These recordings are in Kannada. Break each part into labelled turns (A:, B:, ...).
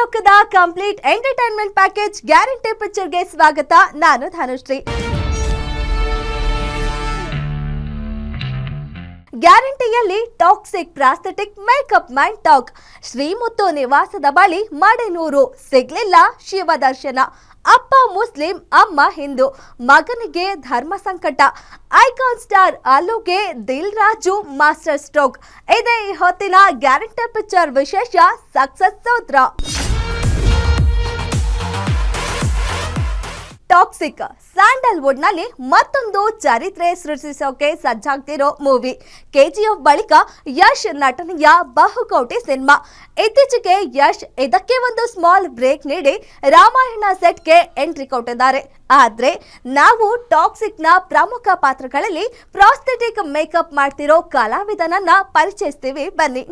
A: ಲೋಕದ ಕಂಪ್ಲೀಟ್ ಎಂಟರ್ಟೈನ್ಮೆಂಟ್ ಪ್ಯಾಕೇಜ್ ಗ್ಯಾರಂಟಿ ಪಿಕ್ಚರ್ಗೆ ಸ್ವಾಗತ. ನಾನು ಧನುಶ್ರೀ. ಗ್ಯಾರಂಟಿಯಲ್ಲಿ Toxic prosthetic makeup man talk. Srimuthu ನಿವಾಸದ ಬಳಿ ಮಡೆನೂರು, ಸಿಗ್ಲಿಲ್ಲ ಶಿವದರ್ಶನ. ಅಪ್ಪ ಮುಸ್ಲಿಂ, ಅಮ್ಮ ಹಿಂದೂ, ಮಗನಿಗೆ ಧರ್ಮ ಸಂಕಟ. ಐಕಾನ್ ಸ್ಟಾರ್ ಅಲ್ಲುಗೆ ದಿಲ್ ರಾಜು ಮಾಸ್ಟರ್ ಸ್ಟ್ರೋಕ್. ಇದೇ ಈ ಹೊತ್ತಿನ ಗ್ಯಾರಂಟಿ ಪಿಕ್ಚರ್ ವಿಶೇಷ ಸಕ್ಸಸ್ ಸೂತ್ರ. ಟಾಕ್ಸಿಕ್ ಸ್ಯಾಂಡಲ್ವುಡ್ ನಲ್ಲಿ ಮತ್ತೊಂದು ಚರಿತ್ರೆ ಸೃಷ್ಟಿಸೋಕೆ ಸಜ್ಜಾಗ್ತಿರೋ ಮೂವಿ. ಕೆಜಿಎಫ್ ಬಳಿಕ ಯಶ್ ನಟನೆಯ ಬಹುಕೋಟಿ ಸಿನಿಮಾ. ಇತ್ತೀಚೆಗೆ ಯಶ್ ಇದಕ್ಕೆ ಒಂದು ಸ್ಮಾಲ್ ಬ್ರೇಕ್ ನೀಡಿ ರಾಮಾಯಣ ಸೆಟ್ಗೆ ಎಂಟ್ರಿ ಕೊಟ್ಟಿದ್ದಾರೆ. ಆದ್ರೆ ನಾವು ಟಾಕ್ಸಿಕ್ ನ ಪ್ರಮುಖ ಪಾತ್ರಗಳಲ್ಲಿ ಪ್ರಾಸ್ಥೆಟಿಕ್ ಮೇಕಪ್ ಮಾಡ್ತಿರೋ ಕಲಾವಿದನನ್ನ ಪರಿಚಯಿಸ್ತೀವಿ, ಬನ್ನಿ.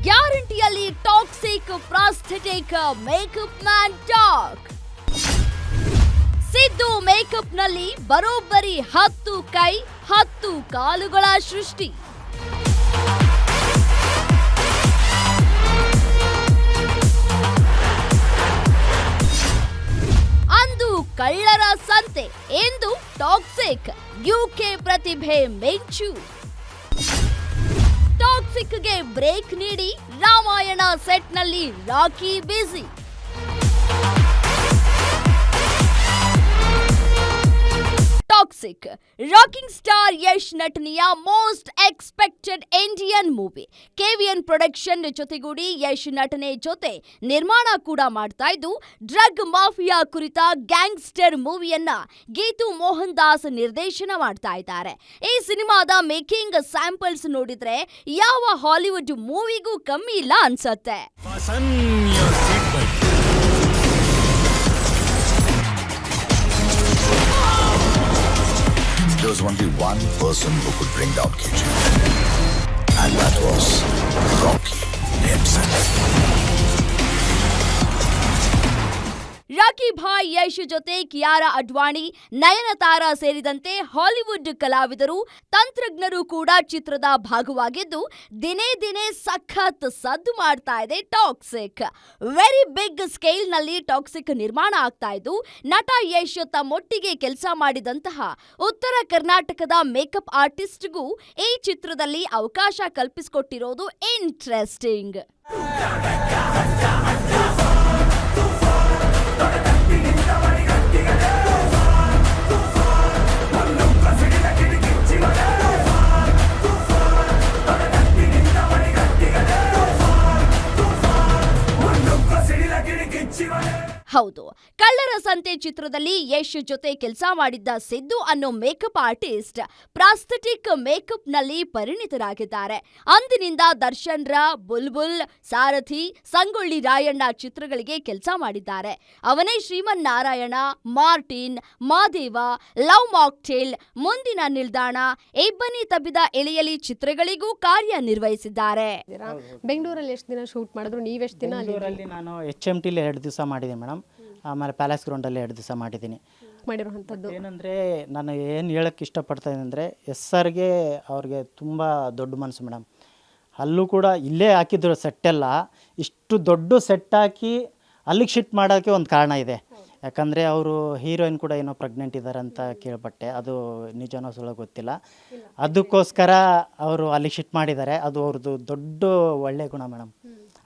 B: ಗ್ಯಾರಂಟಿಯಲ್ಲಿ Toxic prosthetic makeup man talk. Siddu makeup ನಲ್ಲಿ ಬರೋಬ್ಬರಿ 10 ಕೈ 10 ಕಾಲುಗಳ ಸೃಷ್ಟಿ. ಅಂದು ಕಳ್ಳರ ಸಂತೆ, ಎಂದು ಟಾಕ್ಸಿಕ್ ಯುಕೆ ಪ್ರತಿಭೆ ಮೆಂಚು. ಟಾಕ್ಸಿಕ್ಗೆ ಬ್ರೇಕ್ ನೀಡಿ ರಾಮಾಯಣ ಸೆಟ್ ನಲ್ಲಿ Rocky busy. Toxic rocking star Yash ನಟನೆಯ most expected Indian movie. KVN production ಜೊತೆಗೂಡಿ ಯಶ್ ನಟನೆ ಜೊತೆ ನಿರ್ಮಾಣ ಕೂಡ ಮಾಡ್ತಾ ಇದ್ದು, ಡ್ರಗ್ ಮಾಫಿಯಾ ಕುರಿತ ಗ್ಯಾಂಗ್ಸ್ಟರ್ ಮೂವಿಯನ್ನ ಗೀತು ಮೋಹನ್ ದಾಸ್ ನಿರ್ದೇಶನ ಮಾಡ್ತಾ ಇದ್ದಾರೆ. ಈ ಸಿನಿಮಾದ ಮೇಕಿಂಗ್ ಸ್ಯಾಂಪಲ್ಸ್ ನೋಡಿದ್ರೆ ಯಾವ ಹಾಲಿವುಡ್ ಮೂವಿಗೂ ಕಮ್ಮಿ ಇಲ್ಲ ಅನ್ಸತ್ತೆ.
C: There was only one person who could bring down KGF, and that was Rocky himself.
B: Rakhi Bhai Yash ಜೊತೆ ಕಿಯಾರಾ ಅಡ್ವಾಣಿ, ನಯನತಾರ ಸೇರಿದಂತೆ ಹಾಲಿವುಡ್ ಕಲಾವಿದರು, ತಂತ್ರಜ್ಞರು ಕೂಡ ಚಿತ್ರದ ಭಾಗವಾಗಿದ್ದು, ದಿನೇ ದಿನೇ ಸಖತ್ ಸದ್ದು ಮಾಡ್ತಾ ಇದೆ ಟಾಕ್ಸಿಕ್. ವೆರಿ ಬಿಗ್ ಸ್ಕೇಲ್ ನಲ್ಲಿ ಟಾಕ್ಸಿಕ್ ನಿರ್ಮಾಣ ಆಗ್ತಾ ಇದ್ದು, ನಟ ಯಶ್ ತಮ್ಮೊಟ್ಟಿಗೆ ಕೆಲಸ ಮಾಡಿದಂತಹ ಉತ್ತರ ಕರ್ನಾಟಕದ ಮೇಕಪ್ ಆರ್ಟಿಸ್ಟ್ಗೂ ಈ ಚಿತ್ರದಲ್ಲಿ ಅವಕಾಶ ಕಲ್ಪಿಸಿಕೊಟ್ಟಿರೋದು ಇಂಟ್ರೆಸ್ಟಿಂಗ್. ಹೌದು, ಕಳ್ಳರ ಸಂತೆ ಚಿತ್ರದಲ್ಲಿ ಯಶ್ ಜೊತೆ ಕೆಲಸ ಮಾಡಿದ್ದ ಸಿದ್ದು ಅನ್ನೋ ಮೇಕಪ್ ಆರ್ಟಿಸ್ಟ್ ಪ್ರಾಸ್ಥೆಟಿಕ್ ಮೇಕಪ್ ನಲ್ಲಿ ಪರಿಣಿತರಾಗಿದ್ದಾರೆ. ಅಂದಿನಿಂದ ದರ್ಶನ್ ರ ಬುಲ್ಬುಲ್, ಸಾರಥಿ, ಸಂಗೊಳ್ಳಿ ರಾಯಣ್ಣ ಚಿತ್ರಗಳಿಗೆ ಕೆಲಸ ಮಾಡಿದ್ದಾರೆ. Avane Sriman Narayana, Martin, Madeva, love mocktail, Mundina Nildana, ಇಬ್ಬನಿ ತಬ್ಬಿದ ಎಳೆಯಲಿ ಚಿತ್ರಗಳಿಗೂ ಕಾರ್ಯನಿರ್ವಹಿಸಿದ್ದಾರೆ.
D: ಬೆಂಗಳೂರಲ್ಲಿ ಎಷ್ಟು ದಿನ ಶೂಟ್ ಮಾಡಿದ್ರು, ನೀವೆಷ್ಟು ದಿನ?
E: ಬೆಂಗಳೂರಲ್ಲಿ ನಾನು HMT 2 ದಿವಸ ಮಾಡಿದೆ ಮೇಡಮ್. ಆಮೇಲೆ ಪ್ಯಾಲೇಸ್ ಗ್ರೌಂಡಲ್ಲಿ 2 ದಿವಸ ಮಾಡಿದ್ದೀನಿ.
D: ಮಾಡಿರುವಂಥದ್ದು
E: ಏನಂದರೆ ನಾನು ಏನು ಹೇಳೋಕ್ಕೆ ಇಷ್ಟಪಡ್ತೀನಿ ಅಂದರೆ, SRಗೆ ಅವ್ರಿಗೆ ತುಂಬ ದೊಡ್ಡ ಮನಸ್ಸು ಮೇಡಮ್. ಅಲ್ಲೂ ಕೂಡ ಇಲ್ಲೇ ಹಾಕಿದ್ರು ಸೆಟ್ಟೆಲ್ಲ. ಇಷ್ಟು ದೊಡ್ಡ ಸೆಟ್ ಹಾಕಿ ಅಲ್ಲಿಗೆ ಶಿಫ್ಟ್ ಮಾಡೋಕ್ಕೆ ಒಂದು ಕಾರಣ ಇದೆ. ಯಾಕಂದರೆ ಅವರು ಹೀರೋಯಿನ್ ಕೂಡ ಏನೋ ಪ್ರೆಗ್ನೆಂಟ್ ಇದ್ದಾರೆ ಅಂತ ಕೇಳ್ಪಟ್ಟೆ. ಅದು ನಿಜನೋ ಸುಳ್ಳು ಗೊತ್ತಿಲ್ಲ. ಅದಕ್ಕೋಸ್ಕರ ಅವರು ಅಲ್ಲಿಗೆ ಶಿಫ್ಟ್ ಮಾಡಿದ್ದಾರೆ. ಅದು ಅವ್ರದ್ದು ದೊಡ್ಡ ಒಳ್ಳೆಯ ಗುಣ ಮೇಡಮ್.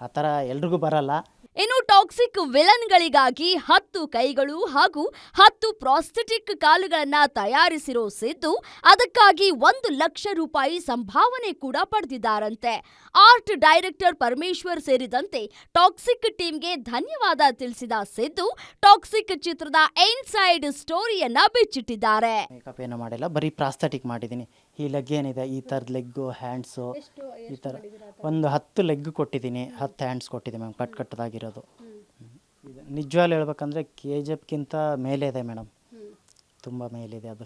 E: ಆ ಥರ ಎಲ್ರಿಗೂ ಬರಲ್ಲ.
B: ಇನ್ನು ಟಾಕ್ಸಿಕ್ ವಿಲನ್ಗಳಿಗಾಗಿ 10 ಕೈಗಳು ಹಾಗೂ 10 ಪ್ರಾಸ್ಥೆಟಿಕ್ ಕಾಲುಗಳನ್ನ ತಯಾರಿಸಿರೋ ಸಿದ್ದು ಅದಕ್ಕಾಗಿ 1 ಲಕ್ಷ ರೂಪಾಯಿ ಸಂಭಾವನೆ ಕೂಡ ಪಡೆದಿದ್ದಾರಂತೆ. ಆರ್ಟ್ ಡೈರೆಕ್ಟರ್ ಪರಮೇಶ್ವರ್ ಸೇರಿದಂತೆ ಟಾಕ್ಸಿಕ್ ಟೀಮ್ಗೆ ಧನ್ಯವಾದ ತಿಳಿಸಿದ ಸಿದ್ದು ಟಾಕ್ಸಿಕ್ ಚಿತ್ರದ ಇನ್ಸೈಡ್ ಸ್ಟೋರಿಯನ್ನ ಬಿಚ್ಚಿಟ್ಟಿದ್ದಾರೆ.
E: ಮೇಕಪ್ ಏನೂ ಮಾಡಿಲ್ಲ, ಬರೀ ಪ್ರಾಸ್ಥೆಟಿಕ್ ಮಾಡಿದ್ದೀನಿ. ಈ ಲೆಗ್ ಏನಿದೆ, ಈ ಥರದ ಲೆಗ್ಗು, ಹ್ಯಾಂಡ್ಸು, ಈ ಥರ ಒಂದು 10 ಲೆಗ್ ಕೊಟ್ಟಿದ್ದೀನಿ, 10 ಹ್ಯಾಂಡ್ಸ್ ಕೊಟ್ಟಿದ್ದೀನಿ ಮ್ಯಾಮ್. ಕಟ್ಟಾಗಿರೋದು. ನಿಜವಾಗ್ಲೂ ಹೇಳ್ಬೇಕಂದ್ರೆ KGFಗಿಂತ ಮೇಲೆ ಇದೆ ಮೇಡಮ್, ತುಂಬ ಮೇಲಿದೆ ಅದು.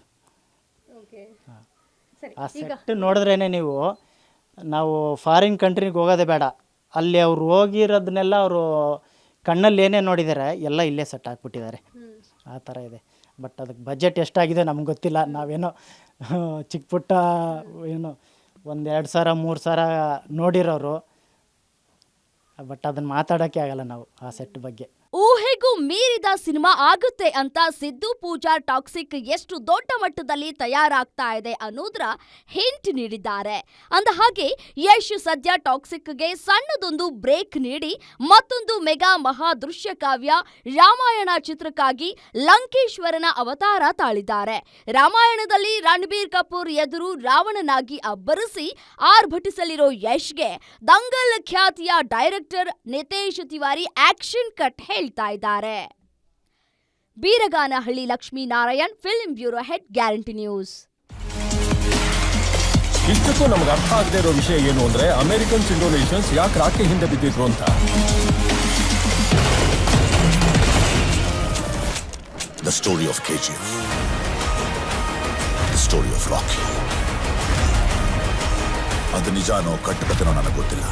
E: ಆ ಸೆಟ್ ನೋಡಿದ್ರೇ ನೀವು, ನಾವು ಫಾರಿನ್ ಕಂಟ್ರಿಗೆ ಹೋಗೋದೇ ಬೇಡ, ಅಲ್ಲಿ ಅವ್ರು ಹೋಗಿರೋದನ್ನೆಲ್ಲ ಅವರು ಕಣ್ಣಲ್ಲಿ ಏನೇ ನೋಡಿದ್ದಾರೆ ಎಲ್ಲ ಇಲ್ಲೇ ಸೆಟ್ ಹಾಕ್ಬಿಟ್ಟಿದ್ದಾರೆ. ಆ ಥರ ಇದೆ. ಬಟ್ ಅದಕ್ಕೆ ಬಜೆಟ್ ಎಷ್ಟಾಗಿದೆ ನಮ್ಗೆ ಗೊತ್ತಿಲ್ಲ. ನಾವೇನೋ ಚಿಕ್ಕ ಪುಟ್ಟ ಏನೋ 1-2 ಸಾವಿರ 3 ಸಾವಿರ ನೋಡಿರೋರು ಬಟ್ ಅದನ್ನು ಮಾತಾಡೋಕ್ಕೆ ಆಗಲ್ಲ ನಾವು ಆ ಸೆಟ್ ಬಗ್ಗೆ.
B: ಊಹೆಗೂ ಮೀರಿದ ಸಿನಿಮಾ ಆಗುತ್ತೆ ಅಂತ ಸಿದ್ದು ಪೂಜಾರ್ ಟಾಕ್ಸಿಕ್ ಎಷ್ಟು ದೊಡ್ಡ ಮಟ್ಟದಲ್ಲಿ ತಯಾರಾಗ್ತಾ ಇದೆ ಅನ್ನೋದ್ರ ಹಿಂಟ್ ನೀಡಿದ್ದಾರೆ. ಅಂದ ಹಾಗೆ ಯಶ್ ಸದ್ಯ ಟಾಕ್ಸಿಕ್ಗೆ ಸಣ್ಣದೊಂದು ಬ್ರೇಕ್ ನೀಡಿ ಮತ್ತೊಂದು ಮೆಗಾ ಮಹಾ ದೃಶ್ಯ ಕಾವ್ಯ ರಾಮಾಯಣ ಚಿತ್ರಕ್ಕಾಗಿ ಲಂಕೇಶ್ವರನ ಅವತಾರ ತಾಳಿದ್ದಾರೆ. ರಾಮಾಯಣದಲ್ಲಿ ರಣಬೀರ್ ಕಪೂರ್ ಎದುರು ರಾವಣನಾಗಿ ಅಬ್ಬರಿಸಿ ಆರ್ಭಟಿಸಲಿರೋ ಯಶ್ಗೆ ದಂಗಲ್ ಖ್ಯಾತಿಯ director Nitesh Tiwari action cut ಹೇಳ್ತಾ ಇದ್ದಾರೆ. Biraganahalli Lakshminarayan, film bureau head, Guarantee News.
F: ಇಷ್ಟಕ್ಕೂ ನಮ್ಗೆ ಅರ್ಥ ಆಗದೆ ಇರೋ ವಿಷಯ ಏನು ಅಂದ್ರೆ ಅಮೆರಿಕನ್ಸ್ ಇಂಡೋನೇಷಿಯನ್ಸ್ ಯಾಕೆ ರಾಕೆ ಹಿಂದೆ ಬಿದ್ದಿದ್ರು ಅಂತ.
C: The story of KGF. The story of Rocky. ಅದು ನಿಜಾನೋ ಕಟ್ಟುಕತೆನೋ ನನಗೆ ಗೊತ್ತಿಲ್ಲ.